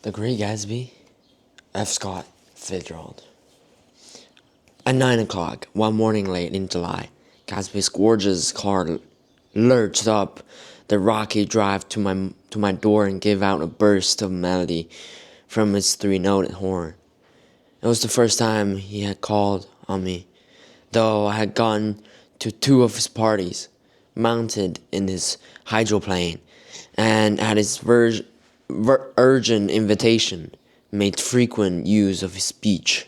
The Great Gatsby, F. Scott Fitzgerald. At 9 o'clock, one morning late in July, Gatsby's gorgeous car lurched up the rocky drive to my door and gave out a burst of melody from its three-noted horn. It was the first time he had called on me, though I had gone to two of his parties, mounted in his hydroplane, and at his urgent invitation, made frequent use of his speech.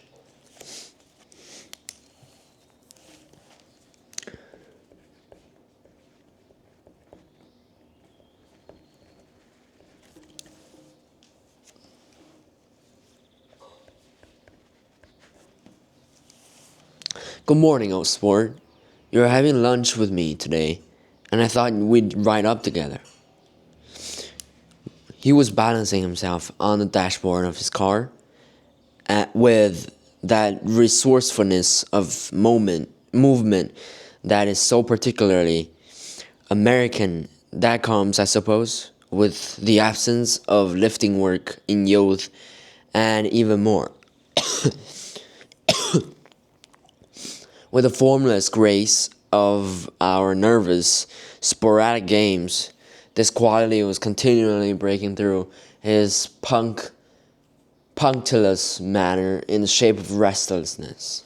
Good morning, old sport. You're having lunch with me today, and I thought we'd ride up together. He was balancing himself on the dashboard of his car with that resourcefulness of movement that is so particularly American, that comes, I suppose, with the absence of lifting work in youth, and even more with the formless grace of our nervous, sporadic games. This quality was continually breaking through his punctilious manner in the shape of restlessness.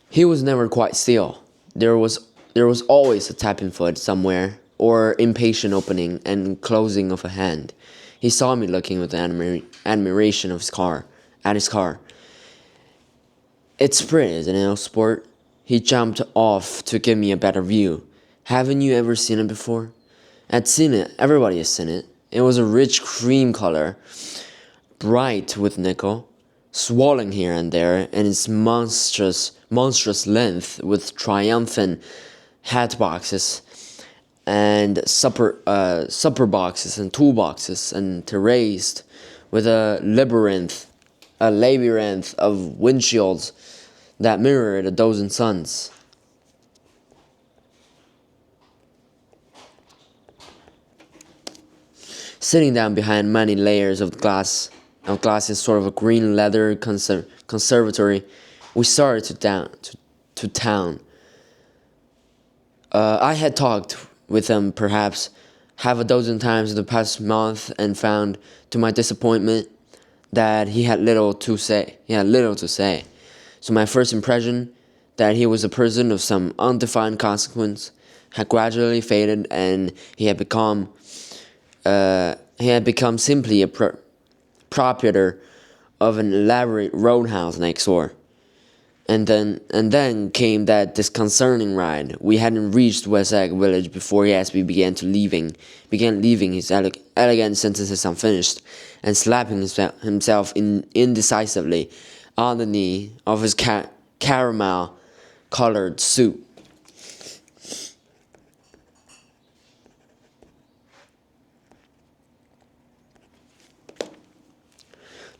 He was never quite still. There was always a tapping foot somewhere, or impatient opening and closing of a hand. He saw me looking with admiration at his car. It's pretty, isn't it, old sport? He jumped off to give me a better view. Haven't you ever seen it before? I'd seen it. Everybody has seen it. It was a rich cream color, bright with nickel, swollen here and there, and its monstrous length with triumphant hat boxes and supper boxes and toolboxes, and terraced with a labyrinth of windshields that mirrored a dozen suns. Sitting down behind many layers of glass in sort of a green leather conservatory, we started to town. I had talked with him perhaps half a dozen times in the past month, and found, to my disappointment, that he had little to say. So my first impression, that he was a person of some undefined consequence, had gradually faded, and he had become simply a proprietor of an elaborate roadhouse next door. And then came that disconcerting ride. We hadn't reached West Egg Village before Gatsby began leaving his elegant sentences unfinished, and slapping himself indecisively on the knee of his caramel-colored suit.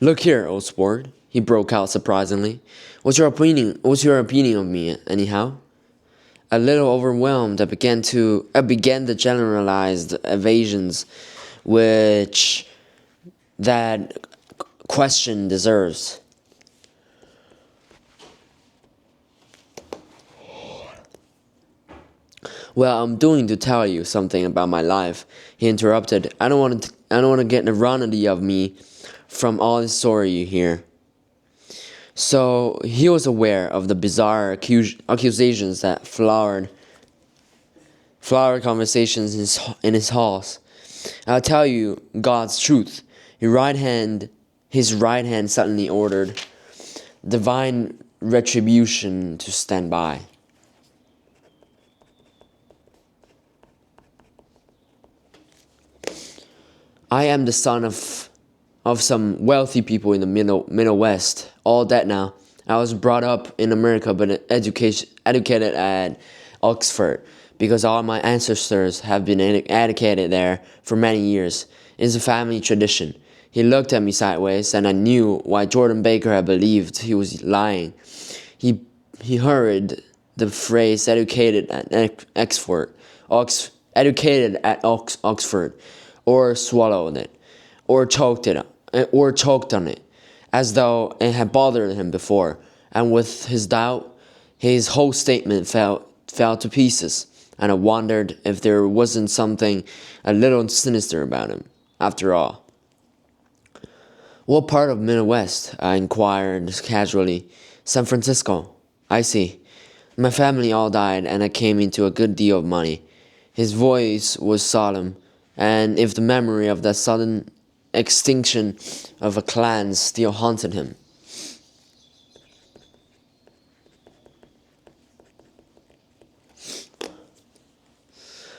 Look here, old sport, he broke out surprisingly. What's your opinion of me, anyhow? A little overwhelmed, I began the generalized evasions which that question deserves. Well, I'm doing to tell you something about my life, he interrupted. I don't want to get the runnity of me from all the story you hear. So he was aware of the bizarre accusations that flowered conversations in his halls. I'll tell you God's truth. His right hand suddenly ordered divine retribution to stand by. I am the son of some wealthy people in the Middle West. All that now. I was brought up in America, but educated at Oxford, because all my ancestors have been educated there for many years. It's a family tradition. He looked at me sideways, and I knew why Jordan Baker had believed he was lying. He he heard the phrase "educated at Oxford," or swallowed it, or choked on it, as though it had bothered him before. And with his doubt, his whole statement fell to pieces, and I wondered if there wasn't something a little sinister about him, after all. "What part of Midwest?" I inquired casually. "San Francisco." "I see. My family all died, and I came into a good deal of money." His voice was solemn, and if the memory of that sudden extinction of a clan still haunted him.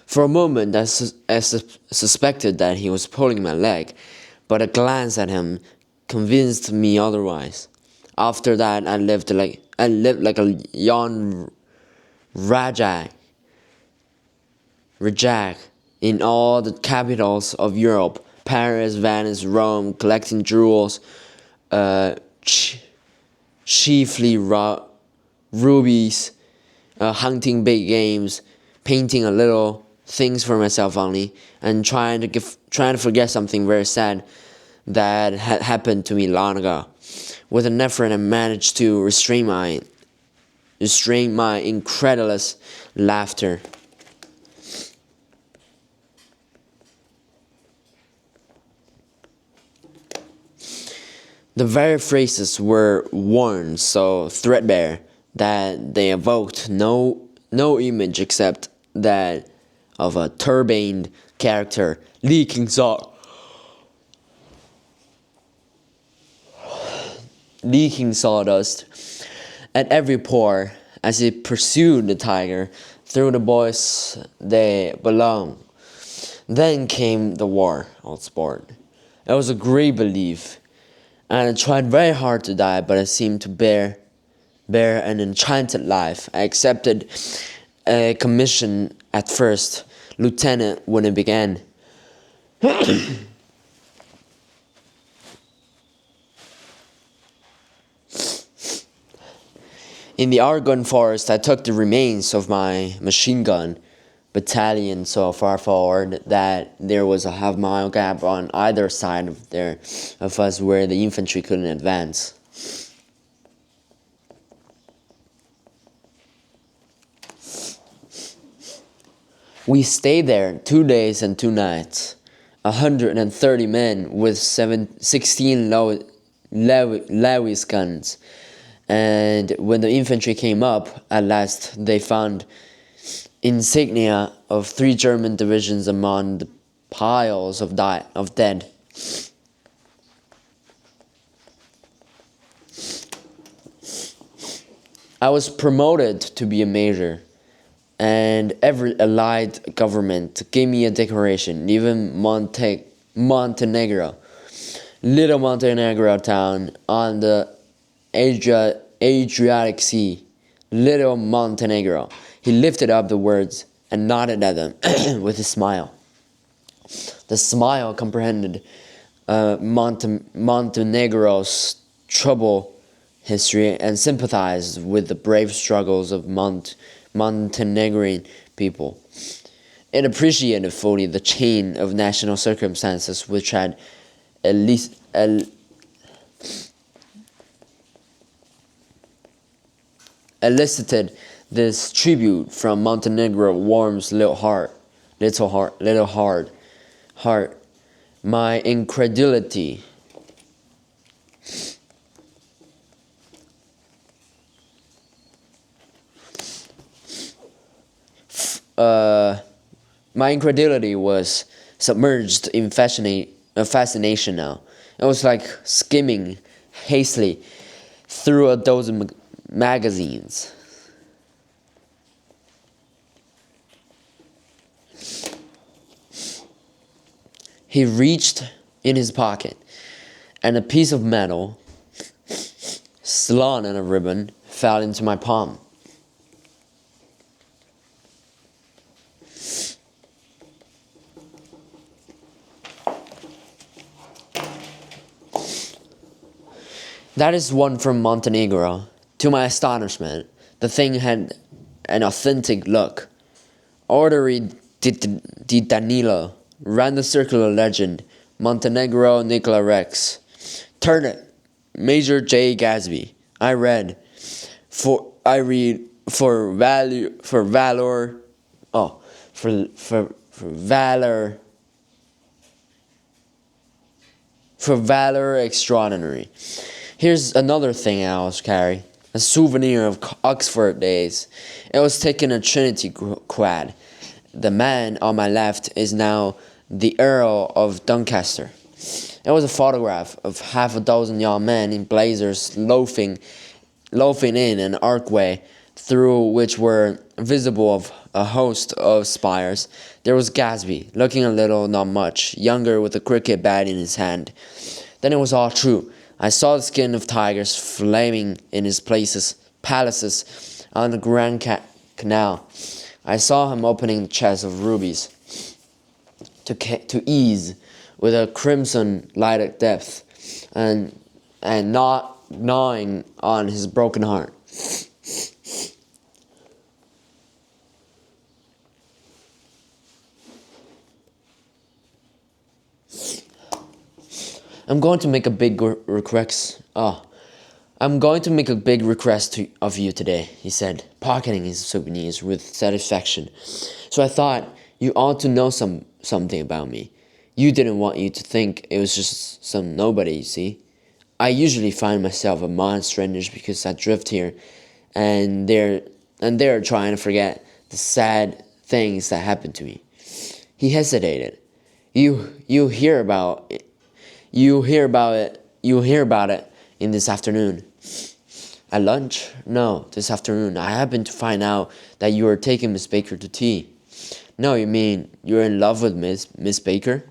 For a moment, I suspected that he was pulling my leg, but a glance at him convinced me otherwise. After that, I lived like a young rajah in all the capitals of Europe: Paris, Venice, Rome, collecting jewels, uh, ch- chiefly rubies, hunting big games, painting a little, things for myself only, and trying to forget something very sad that had happened to me long ago. With an effort, I managed to restrain my incredulous laughter. The very phrases were worn so threadbare that they evoked no image except that of a turbaned character leaking sawdust at every pore as he pursued the tiger through the boys they belonged. Then came the war, old sport. It was a great relief, and I tried very hard to die, but I seemed to bear an enchanted life. I accepted a commission at first, lieutenant, when it began. In the Argonne forest, I took the remains of my machine gun battalion so far forward that there was a half-mile gap on either side of us where the infantry couldn't advance. We stayed there 2 days and 2 nights. 130 men with 16 Lewis guns. And when the infantry came up, at last they found insignia of 3 German divisions among the piles of dead. I was promoted to be a major, and every allied government gave me a decoration, even Montenegro, little Montenegro town on the Adriatic Sea. Little Montenegro. He lifted up the words and nodded at them with a smile. The smile comprehended Montenegro's troubled history and sympathized with the brave struggles of Montenegrin people. It appreciated fully the chain of national circumstances which had elicited this tribute from Montenegro. Warms little heart. My incredulity was submerged in fascination now. It was like skimming hastily through a dozen magazines. He reached in his pocket, and a piece of metal, slung on a ribbon, fell into my palm. That is one from Montenegro. To my astonishment, the thing had an authentic look. Orderly di Danilo ran the circular legend, Montenegro Nicola Rex. Turn it, Major J. Gatsby. I read for valor oh for valor for valor extraordinary. Here's another thing I always carry. A souvenir of Oxford days. It was taken at Trinity Quad. The man on my left is now the Earl of Doncaster. It was a photograph of half a dozen young men in blazers loafing in an archway through which were visible a host of spires. There was Gatsby, looking a little, not much, younger with a cricket bat in his hand. Then it was all true. I saw the skin of tigers flaming in his palaces on the Grand Canal. I saw him opening the chest of rubies to ease with a crimson light at depth, and not gnawing on his broken heart. I'm going to make a big request. I'm going to make a big request of you today, he said, pocketing his souvenirs with satisfaction. So I thought you ought to know something about me. You didn't want you to think it was just some nobody, you see. I usually find myself among strangers because I drift here, and they're trying to forget the sad things that happened to me. He hesitated. You hear about it. You hear about it in this afternoon. At lunch? No, this afternoon. I happened to find out that you are taking Miss Baker to tea. No, you mean you're in love with Miss Baker?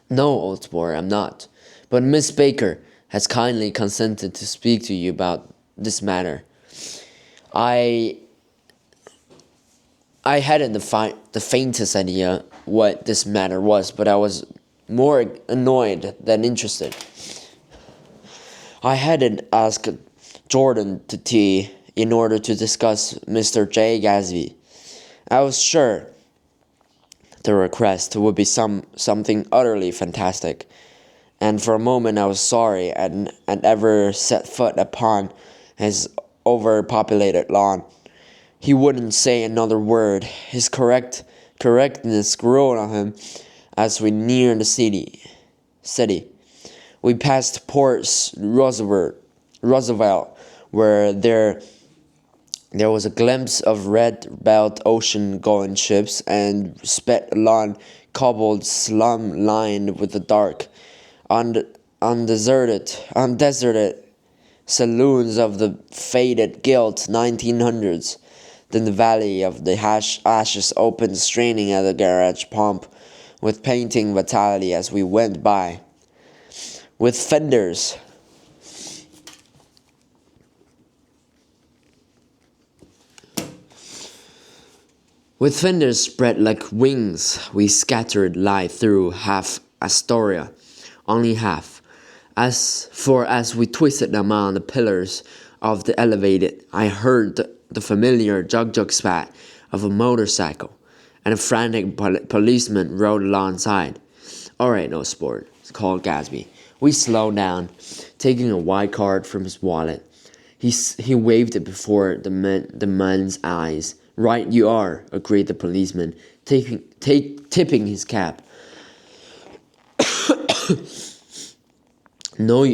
No, old sport, I'm not. But Miss Baker has kindly consented to speak to you about this matter. I hadn't the faintest idea what this matter was, but I was more annoyed than interested. I hadn't asked Jordan to tea in order to discuss Mr. J. Gatsby. I was sure the request would be something utterly fantastic, and for a moment I was sorry I'd ever set foot upon his overpopulated lawn. He wouldn't say another word. His correctness grew on him as we neared the city. We passed Port Roosevelt, where there was a glimpse of red-belt ocean-going ships, and sped along cobbled slum lined with the dark, undeserted saloons of the faded gilt 1900s. Then the valley of the ashes opened, straining at the garage pump with painting vitality as we went by. With fenders spread like wings, we scattered light through half Astoria, only half. As we twisted among the pillars of the elevated, I heard the familiar jug spat of a motorcycle, and a frantic policeman rode alongside. "All right, no sport," called Gatsby. We slowed down, taking a white card from his wallet. He waved it before the man's eyes. "Right you are," agreed the policeman, tipping his cap. "No,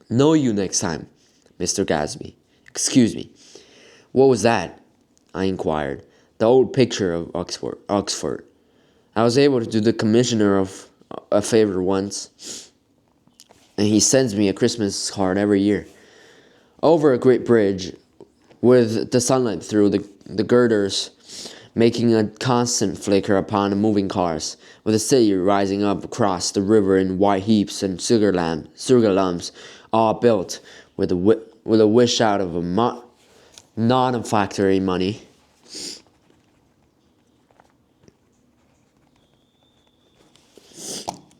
know you next time, Mr. Gatsby. Excuse me." "What was that?" I inquired. "The old picture of Oxford. I was able to do the commissioner of a favor once, and he sends me a Christmas card every year. Over a great bridge, with the sunlight through the girders, making a constant flicker upon the moving cars, with the city rising up across the river in white heaps and sugar lumps, all built with a wish out of a non-factory money.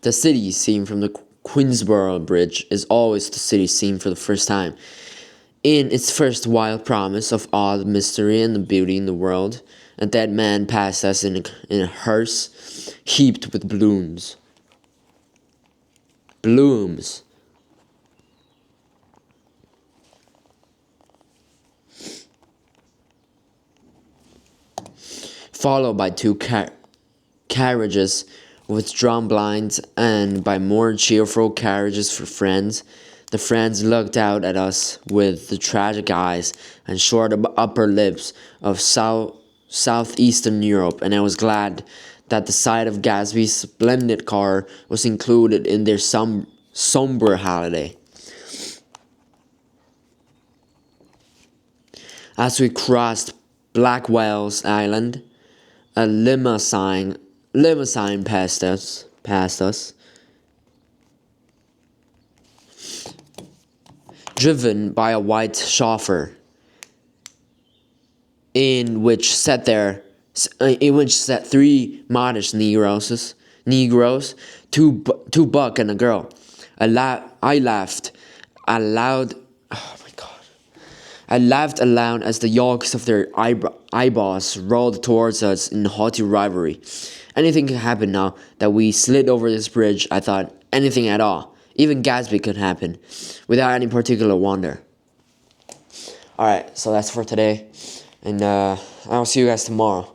The city seen from the Queensborough Bridge is always the city seen for the first time. In its first wild promise of all the mystery and the beauty in the world, a dead man passed us in a hearse heaped with blooms. Blooms. Followed by two carriages with drawn blinds and by more cheerful carriages for friends. The friends looked out at us with the tragic eyes and short upper lips of southeastern Europe, and I was glad that the sight of Gatsby's splendid car was included in their somber holiday. As we crossed Blackwell's Island, a limousine passed us, driven by a white chauffeur, in which sat three modest Negroes, two buck and a girl. I laughed aloud. Oh my God! I laughed aloud as the yolks of their eyeballs rolled towards us in haughty rivalry. Anything could happen now that we slid over this bridge, I thought. Anything at all. Even Gatsby could happen, without any particular wonder. Alright, so that's for today. And I'll see you guys tomorrow.